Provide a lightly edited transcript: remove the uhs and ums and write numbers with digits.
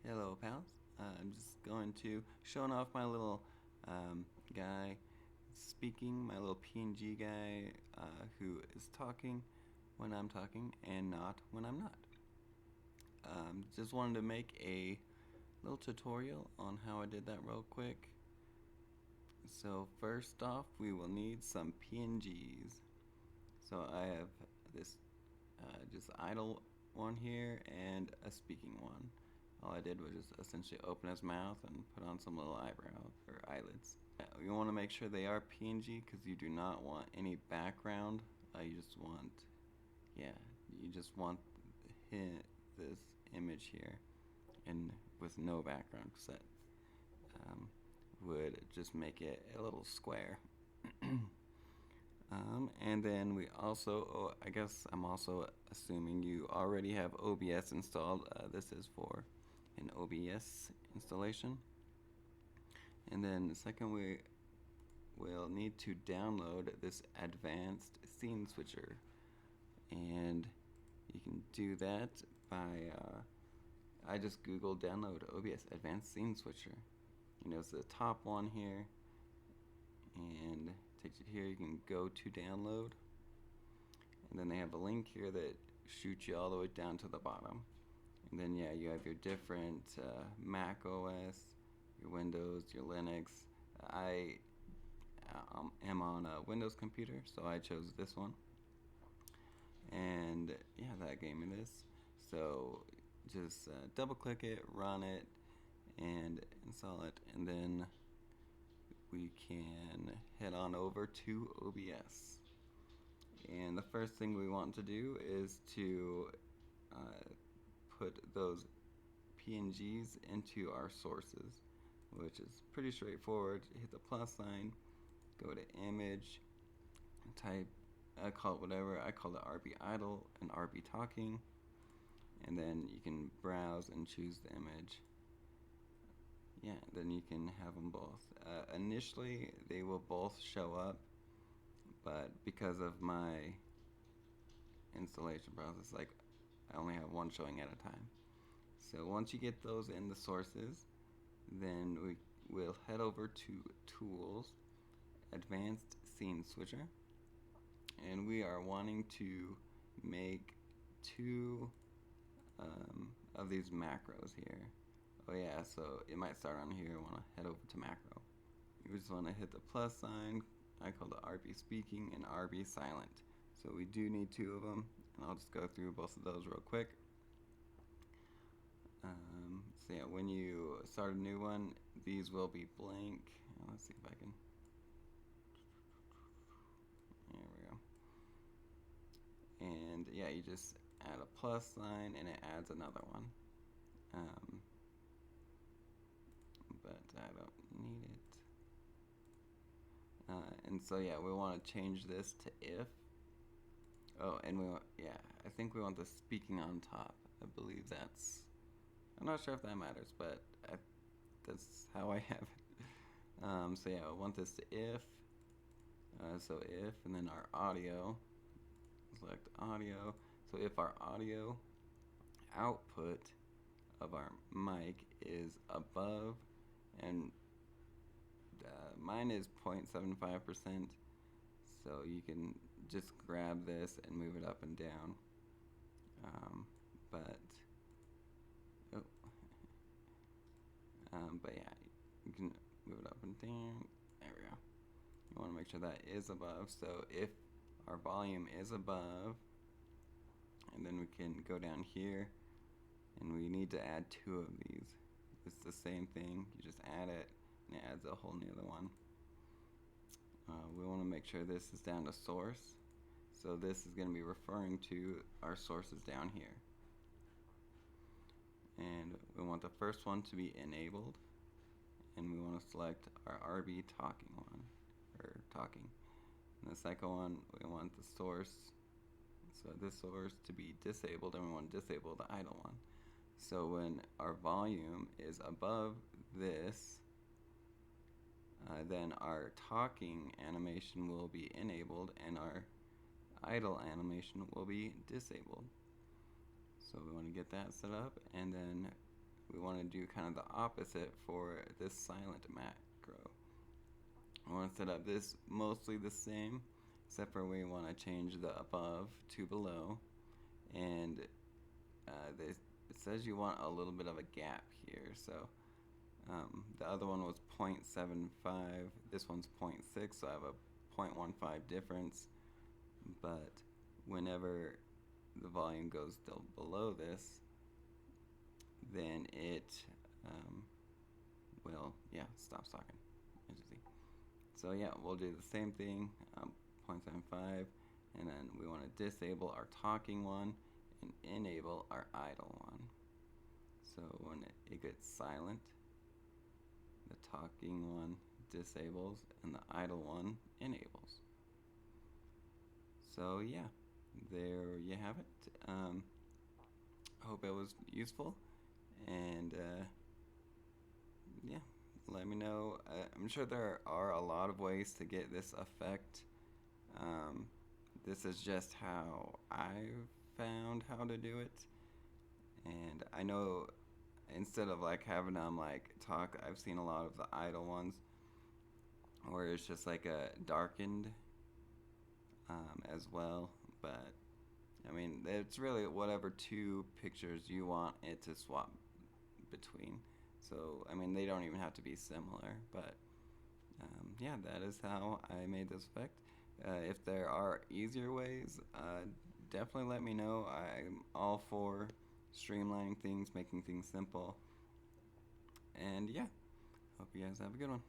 Hello, pals. I'm just going to showing off my little guy speaking, my little PNG guy who is talking when I'm talking and not when I'm not. Just wanted to make a little tutorial on how I did that real quick. So first off, we will need some PNGs. So I have this just idle one here and a speaking one. All I did was just essentially open his mouth and put on some little eyebrows or eyelids. You want to make sure they are PNG because you do not want any background. You just want, you just want this image here and with no background because that would just make it a little square. And then we also, I guess I'm also assuming you already have OBS installed. This is for an OBS installation. And then the second, we will need to download this advanced scene switcher. And you can do that by, I just Googled download OBS advanced scene switcher. You know, it's the top one here. And takes you here. You can go to download, and then they have a link here that shoots you all the way down to the bottom. And then you have your different Mac OS, your Windows, your Linux. I am on a Windows computer, so I chose this one. And that gave me this. So just double click it, run it, and install it, and then we can head on over to OBS. And the first thing we want to do is to put those PNGs into our sources, which is pretty straightforward. Hit the plus sign, go to image, type, I call it whatever, I call it RB idle and RB talking, and then you can browse and choose the image. Then you can have them both. Initially, they will both show up, but because of my installation process, like I only have one showing at a time. So once you get those in the sources, then we will head over to Tools, Advanced Scene Switcher, and we are wanting to make two of these macros here. So it might start on here. I want to head over to macro. You just want to hit the plus sign. I call it RB speaking and RB silent. So we do need two of them, and I'll just go through both of those real quick. When you start a new one, these will be blank. Let's see if I can. There we go. And you just add a plus sign, and it adds another one. But I don't need it. And so we want to change this to if. Oh, and I think we want the speaking on top. I believe that's, I'm not sure if that matters, but that's how I have it. I want this to if. So if, and then our audio, select audio. So if our audio output of our mic is above, and mine is 0.75%, so you can just grab this and move it up and down. You can move it up and down. There we go. You want to make sure that is above. So if our volume is above, and then we can go down here, and we need to add two of these. It's the same thing. You just add it, and it adds a whole new other one. We want to make sure this is down to source. So this is going to be referring to our sources down here. And we want the first one to be enabled, and we want to select our RB talking one, or talking. And the second one, we want the source, so this source to be disabled, and we want to disable the idle one. So when our volume is above this, then our talking animation will be enabled and our idle animation will be disabled. So we want to get that set up, and then we want to do kind of the opposite for this silent macro. I want to set up this mostly the same, except for we want to change the above to below, and it says you want a little bit of a gap here, so the other one was 0.75, this one's 0.6, so I have a 0.15 difference, but whenever the volume goes still below this, then it will, stop talking, as you see. So yeah, we'll do the same thing, 0.75, and then we want to disable our talking one and enable our idle one. So when it gets silent, the talking one disables and the idle one enables. So yeah, there you have it. I hope it was useful, and yeah, let me know. I'm sure there are a lot of ways to get this effect. This is just how I've found how to do it, and I know instead of like having them like talk, I've seen a lot of the idle ones where it's just like a darkened as well, but I mean it's really whatever two pictures you want it to swap between. So I mean they don't even have to be similar, but yeah, that is how I made this effect. If there are easier ways, definitely let me know. I'm all for streamlining things, making things simple. And yeah, hope you guys have a good one.